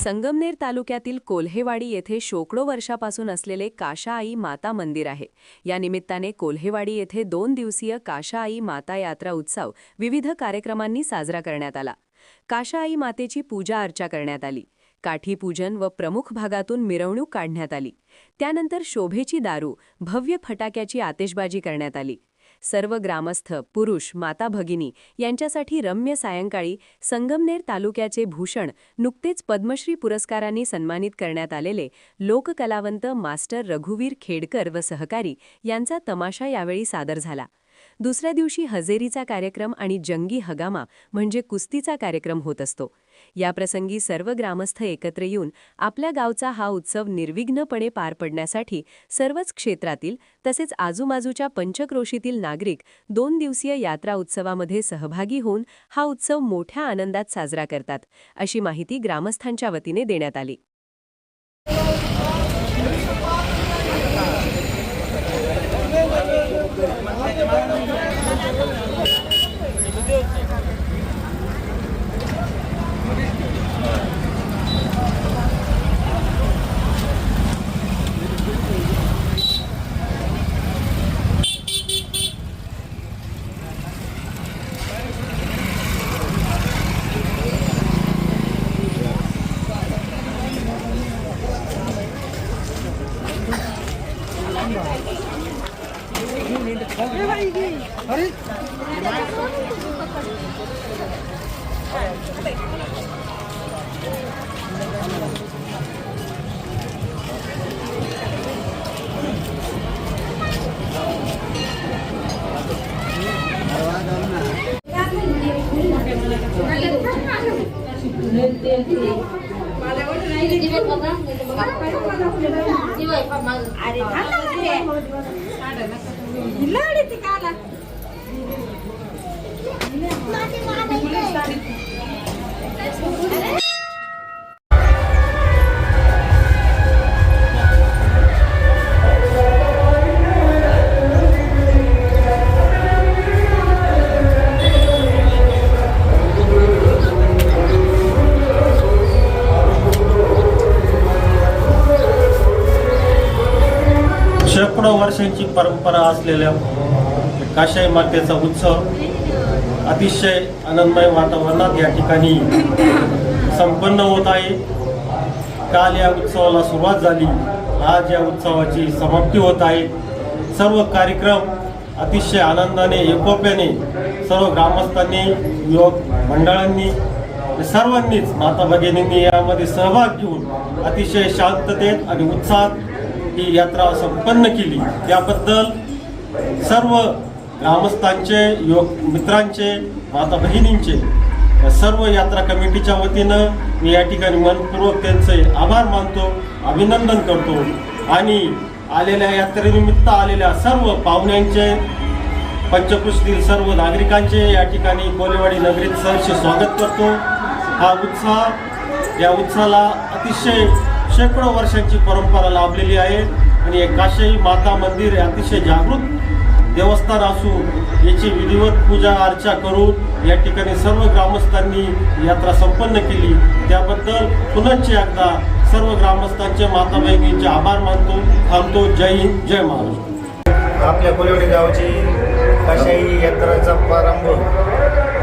संगमनेर तालुक्यातील कोल्हेवाडी येथे शेकडो वर्षापासून असलेले काशाआई माता मंदिर आहे। या निमित्ताने कोल्हेवाडी येथे 2 दिवसीय काशाआई माता यात्रा उत्सव विविध कार्यक्रमांनी साजरा करण्यात आला। काशाआई मातेची पूजा अर्चा करण्यात आली। काठी पूजन व प्रमुख भागातून मिरवणूक काढण्यात आली। त्यानंतर शोभेची दारू, भव्य फटाक्याची आतिषबाजी करण्यात आली। सर्व ग्रामस्थ, पुरुष, माता भगिनी यांच्यासाठी रम्य सायंकाळी संगमनेर तालुक्याचे भूषण, नुकतेच पद्मश्री पुरस्कारांनी सन्मानित करण्यात आलेले लोककलावंत मास्टर रघुवीर खेडकर व सहकारी यांचा तमाशा यावेळी सादर झाला। दुसऱ्या दिवशी हजेरीचा कार्यक्रम आणि जंगी हगामा म्हणजे कुस्तीचा कार्यक्रम होत असतो। याप्रसंगी सर्व ग्रामस्थ एकत्र येऊन आपल्या गावचा हा उत्सव निर्विघ्नपणे पार पडण्यासाठी सर्वच क्षेत्रातील तसेच आजूबाजूच्या पंचक्रोशीतील नागरिक 2 दिवसीय यात्रा उत्सवामध्ये सहभागी होऊन हा उत्सव मोठ्या आनंदात साजरा करतात, अशी माहिती ग्रामस्थांच्या वतीने देण्यात आली। शेकडो वर्षांची परंपरा असलेल्या काशाई मातेचा उत्सव अतिशय आनंदमय वातावरणात या ठिकाणी संपन्न होत आहे। काल या उत्सवाला सुरुवात झाली, आज या उत्सवाची समाप्ती होत आहे। सर्व कार्यक्रम अतिशय आनंदाने, एकोप्याने सर्व ग्रामस्थांनी, युवक मंडळांनी, सर्वांनीच माता भगिनींनी यामध्ये सहभाग घेऊन अतिशय शांततेत आणि उत्साहात ही यात्रा संपन्न केली। त्याबद्दल सर्व ग्रामस्थांचे, युवक मित्रांचे, माता भगिनींचे, सर्व यात्रा कमिटीच्या वतीनं मी या ठिकाणी मनपूर्वक त्यांचे आभार मानतो, अभिनंदन करतो आणि आलेल्या यात्रेनिमित्त आलेल्या सर्व पाहुण्यांचे, पंचक्रोशीतील सर्व नागरिकांचे या ठिकाणी कोल्हेवाडी नगरीत सहर्ष स्वागत करतो। हा उत्साह, या उत्सवाला अतिशय शेकडो वर्षांची परंपरा लाभलेली आहे आणि एक काशाई माता मंदिर हे अतिशय जागृत देवस्थान असून याची विधिवत पूजा अर्चा करून या ठिकाणी सर्व ग्रामस्थांनी यात्रा संपन्न केली। त्याबद्दल पुनश्च एकदा सर्व ग्रामस्थांचे, माता बहिणींचे आभार मानतो। थांबतो। जय हिंद, जय महाराष्ट्र। आपल्या कोल्हेवाडी गावची काशाई यात्राचा प्रारंभ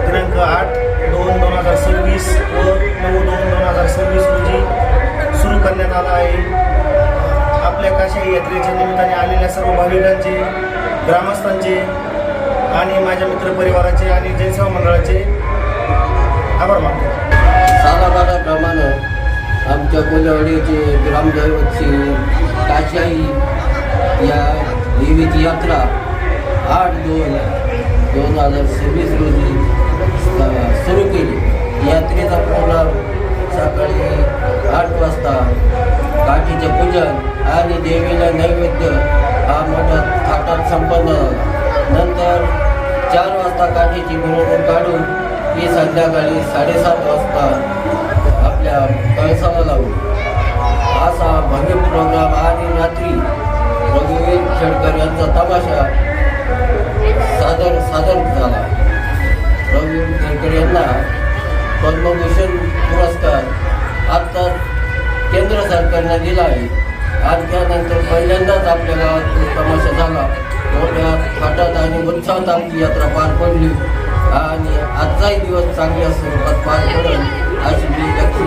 दिनांक 8/2/2026 व 9/2/2026 रोजी सुरू करण्यात आला आहे। आपल्या काशाई यात्रेच्या निमित्ताने आलेल्या सर्व भाविकांचे, ग्रामस्थांचे आणि माझ्या मित्रपरिवाराचे आणि जैनसेवा मंडळाचे आभार मानतो। सालाबादाप्रमाणे आमच्या कोल्हेवाडीचे ग्रामदैवत श्री काशाई या देवीची यात्रा 8/2/2026 रोजी सुरू केली। यात्रेचा प्रोग्राम सकाळी 8 वाजता काठीचे पूजन आणि देवीला नैवेद्य हा मोठ्या थाटात संपन्न झाला। नंतर 4 वाजता काठीची मिरवणूक काढून ही संध्याकाळी 7:30 वाजता आपल्या कळसाला लावली। असा भव्य प्रोग्राम आणि रात्री रघुवीर खेडकर यांचा तमाशा सादर झाला। रघुवीर खेडकर यांना पद्मभूषण पुरस्कार आत्ताच त्यांना दिला आहे. आज त्यानंतर पहिल्यांदाच आपल्या गावात तो तमाशा झाला. मोठ्या थाटात आणि उत्साहात आमची यात्रा पार पडली आणि आजचाही दिवस चांगल्या स्वरूपात पार पडेल अशी मी व्यक्त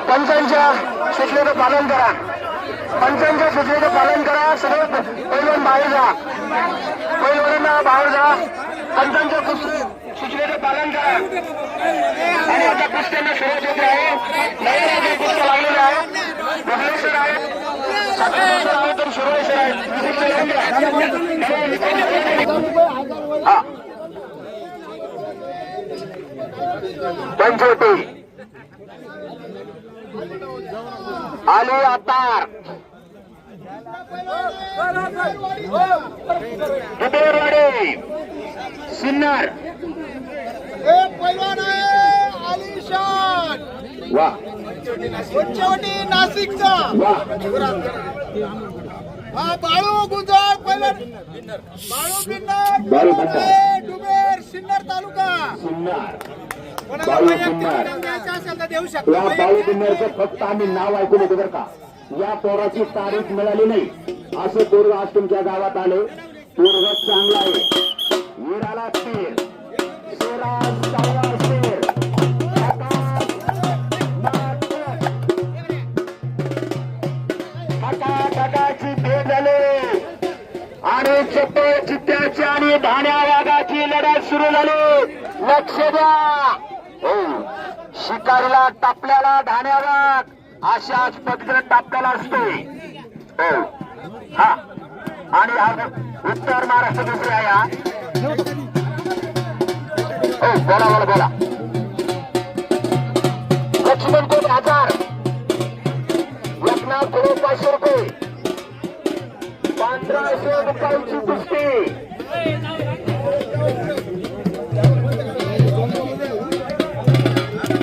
पंचांच्या सूचनेचं पालन करा. पंचांच्या सूचनेचं पालन करा. सगळे पैलवान बाहेर जा. पैलवानांना बाहेर जा. पंचांच्या सूचनेचं पालन करा. आणि आता कुस्त्यांना सुरुवात होते आहे. नवीन कुस्त्या लागलेल्या आहेत. भुवनेश्वर आहेत. सातारा आहेत तर सुरेश्वर आहेत. हा पंचवटी आली अतार दुबेरवाडी सिन्नर पैलवान आहे आलिशान वा पंचवटी नाशिकचा वा हा बाळू गुजर पैलवान बाळू बाळू बिन्नर बिन्नर. डुबेर सिन्नर तालुका सिन्नर कोणाला बाळू वैयक्तिक बिन्नर. इनाम द्यायचं असेल तर देऊ या शकतो बाळू बिन्नरचं फक्त आम्ही नाव ऐकून येतो बरं का. या पोराची तारीख मिळाली नाही. असं पोरग आज तुमच्या गावात आलं. पोरग चांगला आहे. वीराला तीर शेराज तलवार शेर ढगाची भेट झाली आणि चप्पल चित्त्याची आणि धाण्या वाघाची लढाई सुरू झाली. लक्ष द्या. हो शिकारीला टापल्याला धाण्या वाघ अशाच पद्धतीने टापल्याला असते. हो हा आणि हा उत्तर महाराष्ट्र दुसरे आहे हा. हो बोला बोला बोला. लक्ष्मण कोट 1000 लग्नात करोड 500 रुपये 1500 रुपयांची कुस्ती.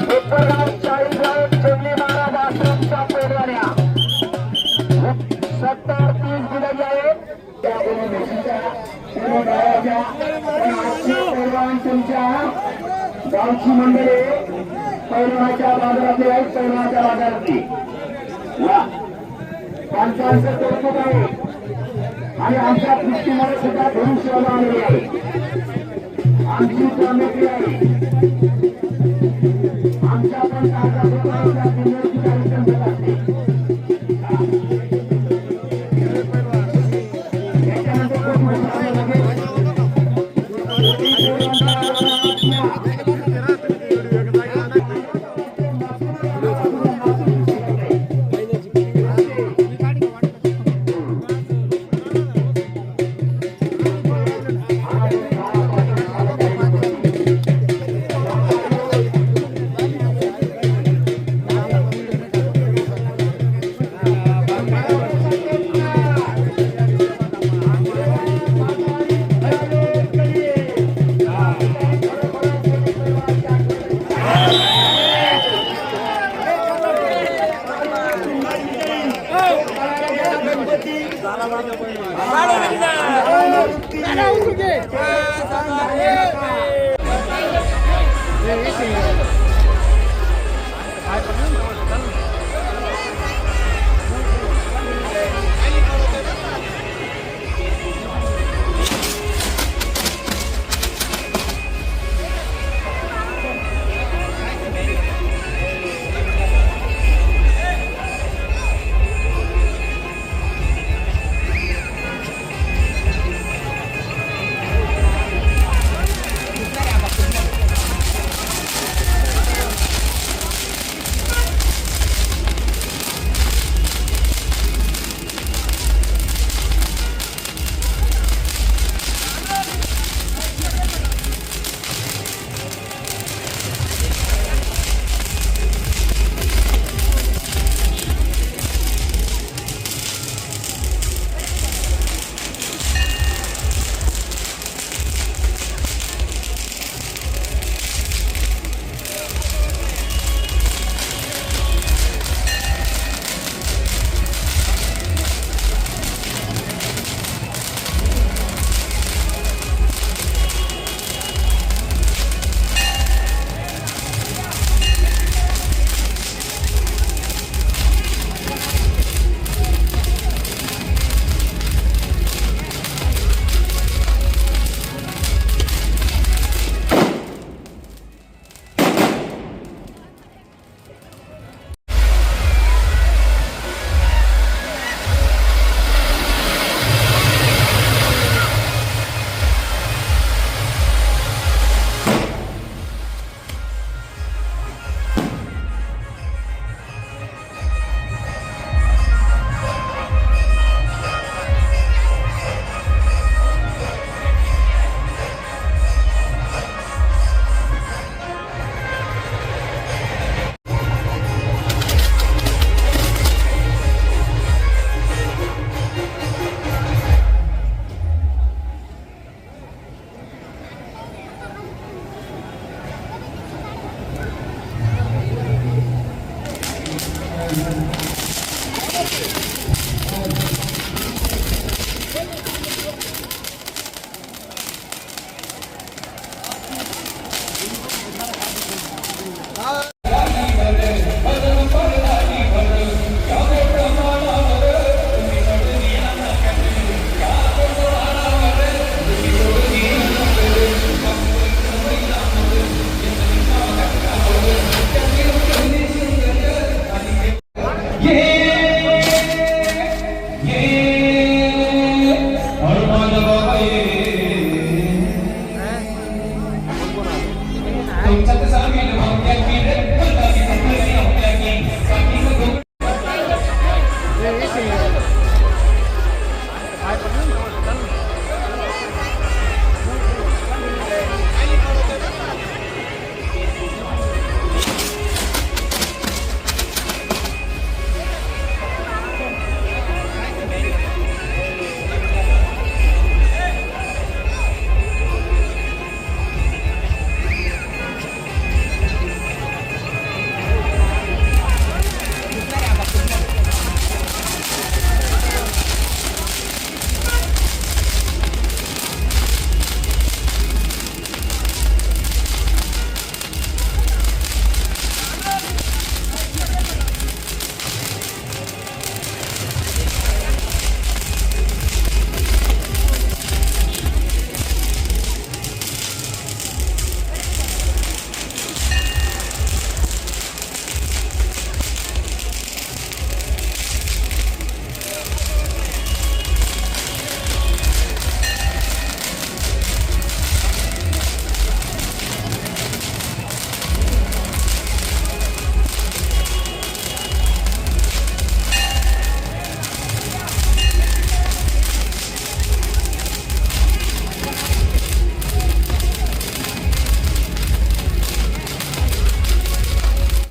कोपरगाव 40 जंगली महाराज आश्रमच्या पैलवान्या 70-30 दिलेली आहे. त्या पूर्ण गावाच्या पैलवान तुमच्या गावची मंडळी पैलवानाच्या बाजारातली आहेत. पैलवानाच्या बाजारातली वा पंचांचं कौतुक आहे. आणि आमच्या कुस्तीमध्ये सुद्धा भविष्याला आलेली आहे. आमची कमिटी आहे. आमच्या पण कार्यक्रम असते. की